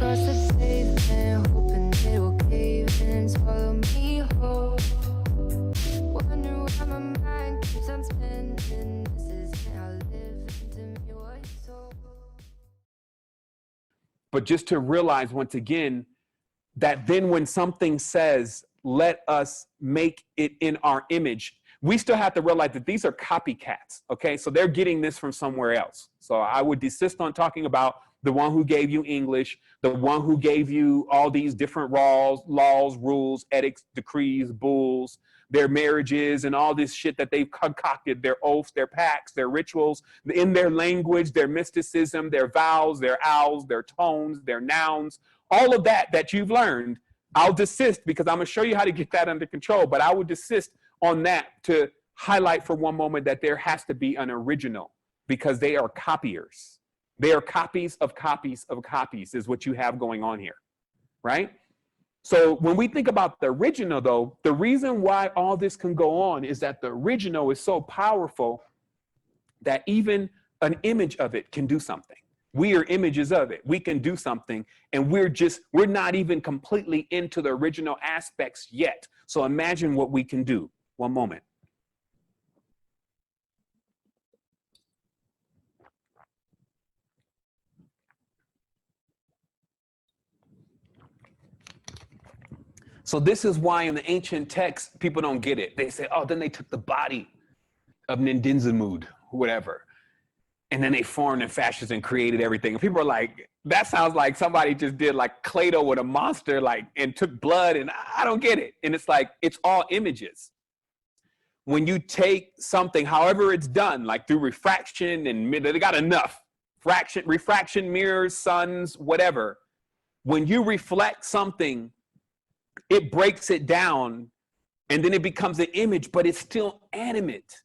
across the pavement, hoping it'll cave and swallow me whole. Wonder why my mind keeps on spinning. This isn't how living to me was told. But just to realize once again that then when something says, let us make it in our image, we still have to realize that these are copycats, okay? So they're getting this from somewhere else. So I would desist on talking about the one who gave you English, the one who gave you all these different laws, rules, edicts, decrees, bulls, their marriages, and all this shit that they've concocted, their oaths, their pacts, their rituals, in their language, their mysticism, their vows, their owls, their tones, their nouns, all of that you've learned. I'll desist because I'm gonna show you how to get that under control, but I would desist on that to highlight for one moment that there has to be an original, because they are copiers. They are copies of copies of copies is what you have going on here, right? So when we think about the original, though, the reason why all this can go on is that the original is so powerful that even an image of it can do something. We are images of it. We can do something, and we're not even completely into the original aspects yet. So imagine what we can do. One moment. So this is why in the ancient texts, people don't get it. They say, oh, then they took the body of Nindinsumud, whatever, and then they formed and fashioned and created everything. And people are like, that sounds like somebody just did like Plato with a monster, like, and took blood, and I don't get it. And it's like, it's all images. When you take something, however it's done, like through refraction, and they got enough, refraction, mirrors, suns, whatever. When you reflect something, it breaks it down, and then it becomes an image, but it's still animate.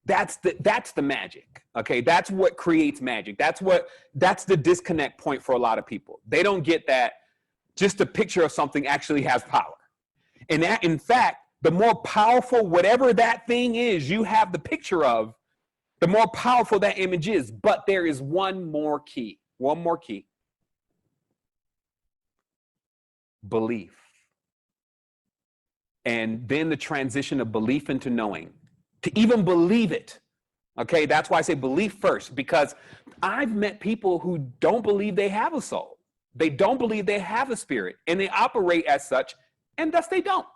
That's the magic, okay? That's what creates magic. That's the disconnect point for a lot of people. They don't get that just a picture of something actually has power. And that, in fact, the more powerful whatever that thing is you have the picture of, the more powerful that image is. But there is one more key. Belief. And then the transition of belief into knowing. To even believe it. Okay, that's why I say belief first, because I've met people who don't believe they have a soul. They don't believe they have a spirit, and they operate as such, and thus they don't.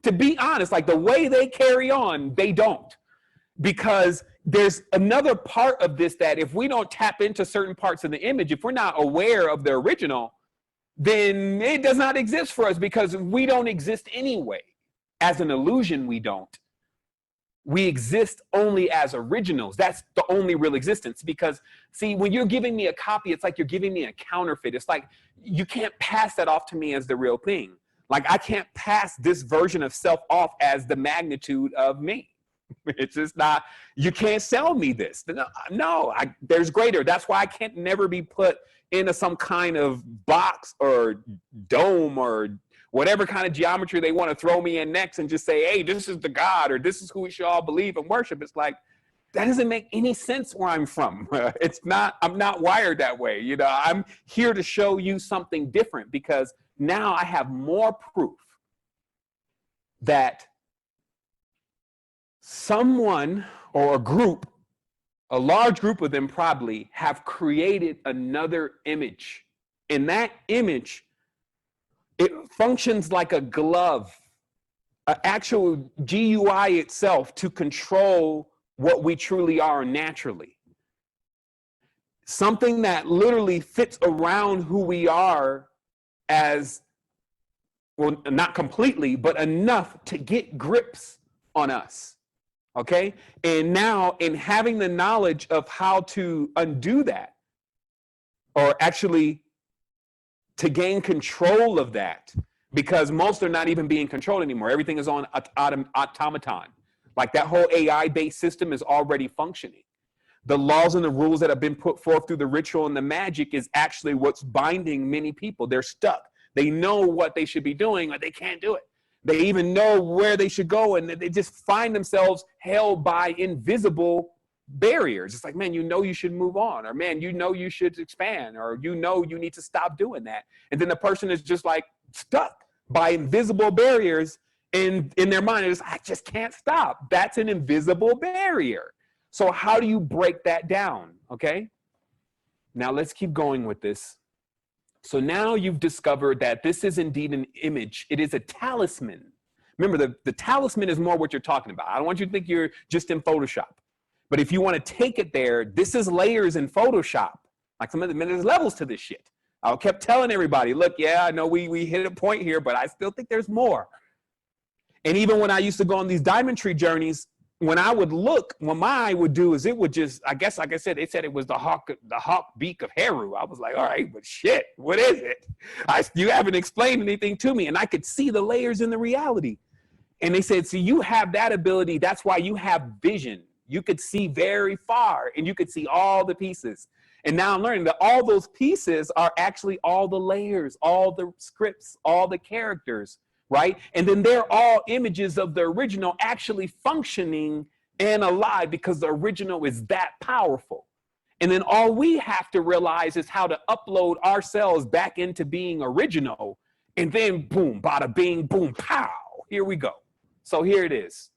To be honest, like the way they carry on, they don't. Because there's another part of this that if we don't tap into certain parts of the image, if we're not aware of the original, then it does not exist for us, because we don't exist anyway. As an illusion, we don't. We exist only as originals. That's the only real existence. Because, see, when you're giving me a copy, it's like you're giving me a counterfeit. It's like you can't pass that off to me as the real thing. Like I can't pass this version of self off as the magnitude of me. It's just not, you can't sell me this. No, there's greater. That's why I can't never be put into some kind of box or dome or whatever kind of geometry they want to throw me in next and just say, hey, this is the God, or this is who we should all believe and worship. It's like, that doesn't make any sense where I'm from. I'm not wired that way. You know, I'm here to show you something different, because now I have more proof that someone or a group, a large group of them probably, have created another image. And that image, it functions like a glove, an actual GUI itself, to control what we truly are naturally. Something that literally fits around who we are, as, well, not completely, but enough to get grips on us. Okay? And now, in having the knowledge of how to undo that, or actually to gain control of that, because most are not even being controlled anymore. Everything is on automaton. Like that whole AI-based system is already functioning. The laws and the rules that have been put forth through the ritual and the magic is actually what's binding many people. They're stuck. They know what they should be doing, but they can't do it. They even know where they should go, and they just find themselves held by invisible barriers. It's like, man, you know you should move on, or man, you know you should expand, or you know you need to stop doing that. And then the person is just like stuck by invisible barriers in their mind. It's, I just can't stop. That's an invisible barrier. So how do you break that down? Okay. Now let's keep going with this. So now you've discovered that this is indeed an image. It is a talisman. Remember, the talisman is more what you're talking about. I don't want you to think you're just in Photoshop. But if you want to take it there, this is layers in Photoshop. Like there's levels to this shit. I kept telling everybody, look, yeah, I know we hit a point here, but I still think there's more. And even when I used to go on these diamond tree journeys, when I would look, what my eye would do is it would just, I guess, like I said, they said it was the hawk beak of Heru. I was like, all right, but shit, what is it? You haven't explained anything to me. And I could see the layers in the reality. And they said, see, you have that ability. That's why you have vision. You could see very far and you could see all the pieces. And now I'm learning that all those pieces are actually all the layers, all the scripts, all the characters. Right? And then they're all images of the original actually functioning and alive because the original is that powerful. And then all we have to realize is how to upload ourselves back into being original. And then boom, bada bing, boom, pow, here we go. So here it is.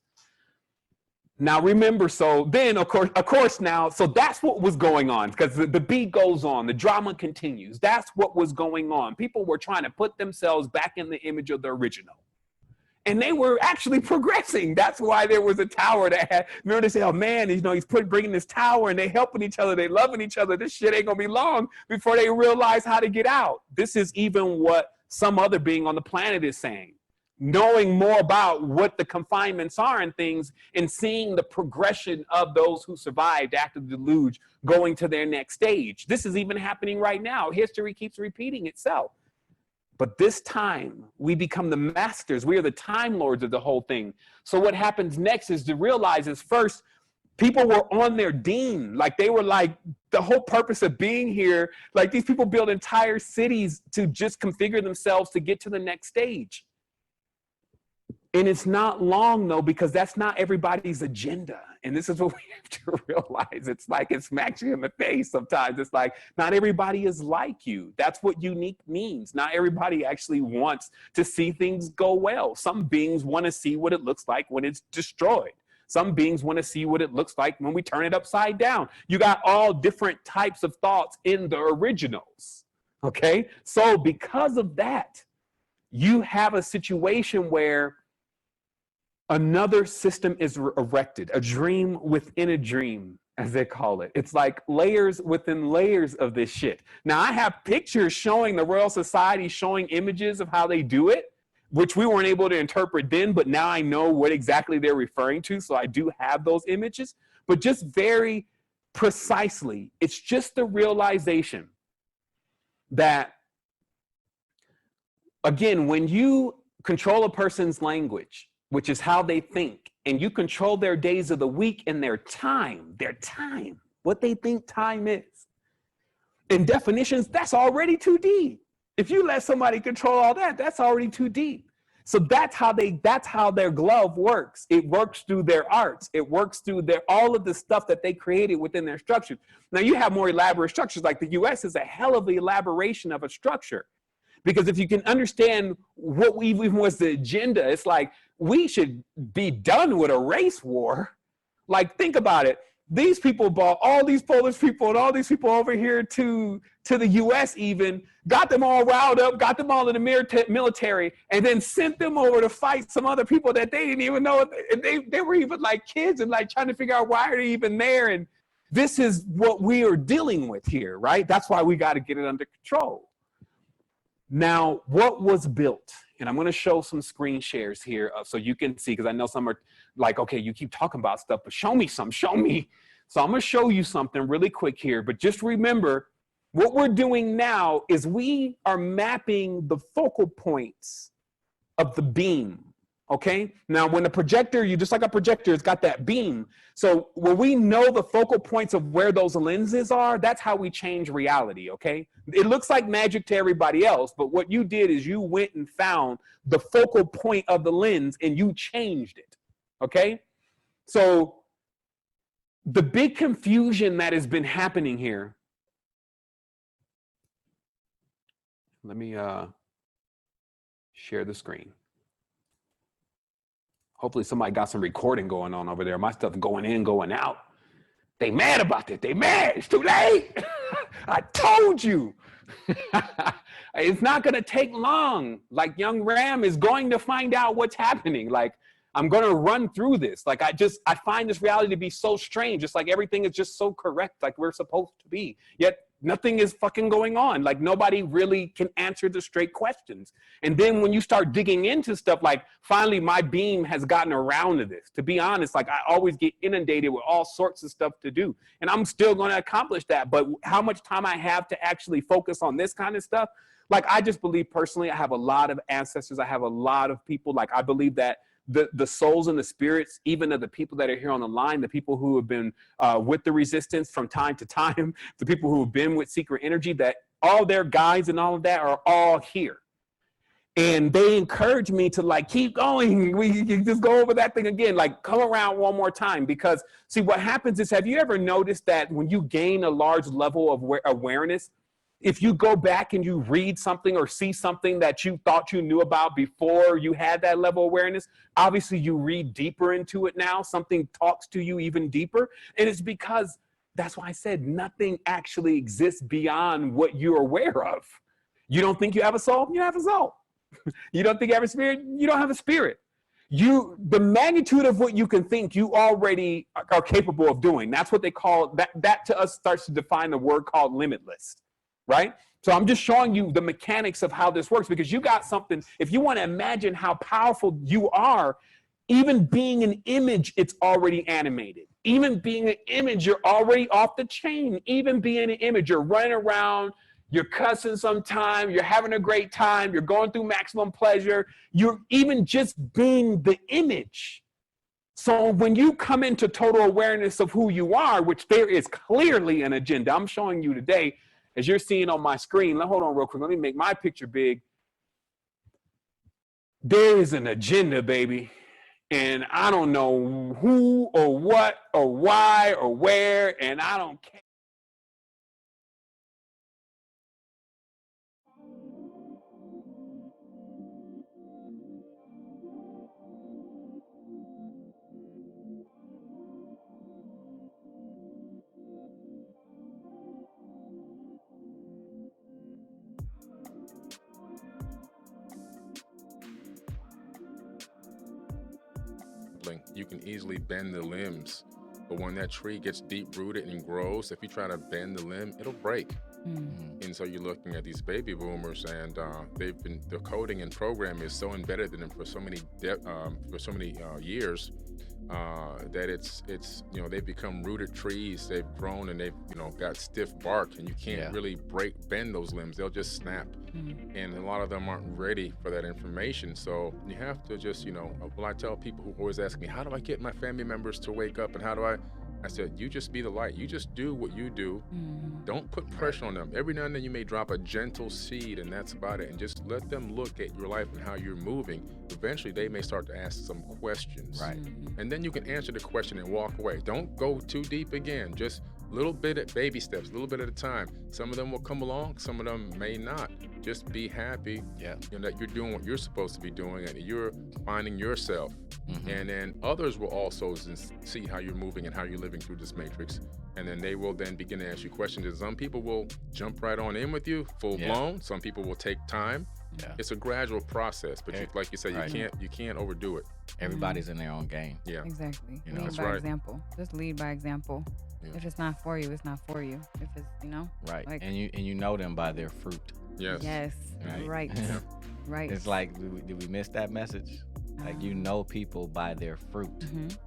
Now remember, so then of course now, so that's what was going on because the beat goes on, the drama continues. That's what was going on. People were trying to put themselves back in the image of the original. And they were actually progressing. That's why there was a tower that had, remember they say, oh man, you know, he's bringing this tower and they helping each other, they loving each other. This shit ain't gonna be long before they realize how to get out. This is even what some other being on the planet is saying. Knowing more about what the confinements are and things and seeing the progression of those who survived after the deluge going to their next stage. This is even happening right now. History keeps repeating itself. But this time we become the masters. We are the time lords of the whole thing. So what happens next is to realize is first, people were on their dean. Like they were like the whole purpose of being here. Like these people build entire cities to just configure themselves to get to the next stage. And it's not long though, because that's not everybody's agenda. And this is what we have to realize. It's like it smacks you in the face sometimes. It's like, not everybody is like you. That's what unique means. Not everybody actually wants to see things go well. Some beings want to see what it looks like when it's destroyed. Some beings want to see what it looks like when we turn it upside down. You got all different types of thoughts in the originals. Okay? So because of that, you have a situation where another system is erected, a dream within a dream, as they call it. It's like layers within layers of this shit. Now, I have pictures showing the Royal Society, showing images of how they do it, which we weren't able to interpret then, but now I know what exactly they're referring to, so I do have those images. But just very precisely, it's just the realization that, again, when you control a person's language, which is how they think, and you control their days of the week and their time, what they think time is. In definitions, that's already too deep. If you let somebody control all that, that's already too deep. So that's how their glove works. It works through their arts. It works through all of the stuff that they created within their structures. Now you have more elaborate structures, like the US is a hell of the elaboration of a structure. Because if you can understand what even was the agenda, it's like, we should be done with a race war. Like, think about it. These people brought all these Polish people and all these people over here to the US even, got them all riled up, got them all in the military, and then sent them over to fight some other people that they didn't even know. And they were even like kids and like trying to figure out why are they even there. And this is what we are dealing with here, right? That's why we got to get it under control. Now, what was built? And I'm going to show some screen shares here so you can see, because I know some are like, okay, you keep talking about stuff, but show me some, show me. So I'm going to show you something really quick here. But just remember, what we're doing now is we are mapping the focal points of the beam. Okay. Now, when a projector, you just like a projector, it's got that beam. So when we know the focal points of where those lenses are, that's how we change reality. Okay. It looks like magic to everybody else, but what you did is you went and found the focal point of the lens and you changed it. Okay. So the big confusion that has been happening here. Let me share the screen. Hopefully somebody got some recording going on over there. My stuff going in, going out. They mad about it. They mad. It's too late. I told you. It's not going to take long. Like young Ram is going to find out what's happening. Like, I'm going to run through this. Like, I find this reality to be so strange. It's like everything is just so correct, like we're supposed to be. Yet nothing is fucking going on. Like, nobody really can answer the straight questions. And then when you start digging into stuff, like, finally my beam has gotten around to this. To be honest, like, I always get inundated with all sorts of stuff to do. And I'm still going to accomplish that. But how much time I have to actually focus on this kind of stuff, like, I just believe personally, I have a lot of ancestors. I have a lot of people. Like, I believe that the souls and the spirits, even of the people that are here on the line, the people who have been with the resistance from time to time, the people who have been with secret energy, that all their guides and all of that are all here. And they encourage me to, like, keep going. We can just go over that thing again, like, come around one more time. Because see, what happens is, have you ever noticed that when you gain a large level of awareness, if you go back and you read something or see something that you thought you knew about before you had that level of awareness, obviously you read deeper into it now. Something talks to you even deeper. And it's because, that's why I said, nothing actually exists beyond what you're aware of. You don't think you have a soul? You have a soul. You don't think you have a spirit? You don't have a spirit. The magnitude of what you can think, you already are capable of doing. That's what they call, that to us starts to define the word called limitless. Right? So I'm just showing you the mechanics of how this works, because you got something. If you want to imagine how powerful you are, even being an image, it's already animated. Even being an image, you're already off the chain. Even being an image, you're running around, you're cussing sometime, you're having a great time, you're going through maximum pleasure. You're even just being the image. So when you come into total awareness of who you are, which there is clearly an agenda I'm showing you today, as you're seeing on my screen, hold on real quick. Let me make my picture big. There is an agenda, baby. And I don't know who or what or why or where, and I don't care. You can easily bend the limbs, but when that tree gets deep rooted and grows, if you try to bend the limb, it'll break. And so you're looking at these baby boomers, and their coding and program is so embedded in them for so many years that it's they've become rooted trees. They've grown and they've got stiff bark, and you can't really bend those limbs. They'll just snap. And a lot of them aren't ready for that information. So you have to just I tell people who always ask me, how do I get my family members to wake up, and how do I said, you just be the light. You just do what you do. Don't put pressure on them. Every now and then you may drop a gentle seed, and that's about it. And just let them look at your life and how you're moving. Eventually, they may start to ask some questions. Right. And then you can answer the question and walk away. Don't go too deep again. Just little bit at baby steps, a little bit at a time. Some of them will come along. Some of them may not. Just be happy that you're doing what you're supposed to be doing, and you're finding yourself. And then others will also see how you're moving and how you're living through this matrix. And then they will then begin to ask you questions. And some people will jump right on in with you, full blown. Some people will take time. It's a gradual process, but like you said, you can't overdo it. Everybody's in their own game. Exactly. That's Lead by right. example. Just lead by example. If it's not for you, it's not for you. If it's right, like, and you know them by their fruit. Yes. Right. Right. It's like, did we miss that message? Like, you know people by their fruit,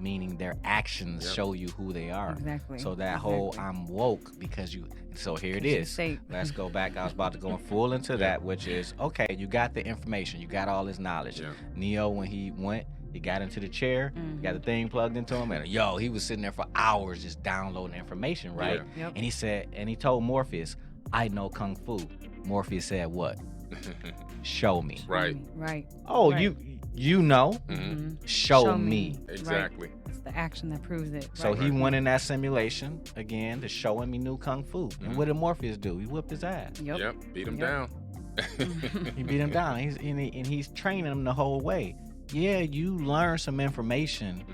meaning their actions show you who they are. Exactly. So that whole I'm woke because you. So here it is. Let's go back. I was about to go full into that, which is, okay, you got the information, you got all this knowledge. Neo, when he went, he got into the chair, got the thing plugged into him, and he was sitting there for hours just downloading information, right? And he said, and he told Morpheus, I know Kung Fu. Morpheus said, what? Show me. Right. Right. Oh, right. You know, show me. Exactly. Right. the action that proves it. So right? he went in that simulation again to show him he knew kung fu. And what did Morpheus do? He whipped his ass. Yep. Beat him down. He beat him down. He's training him the whole way. Yeah, you learn some information,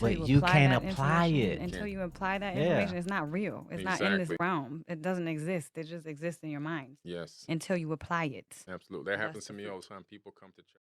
but you can't apply it. Until you apply that information, it's not real. It's not in this realm. It doesn't exist. It just exists in your mind. Yes. Until you apply it. Absolutely. That happens to me all the time. People come to church.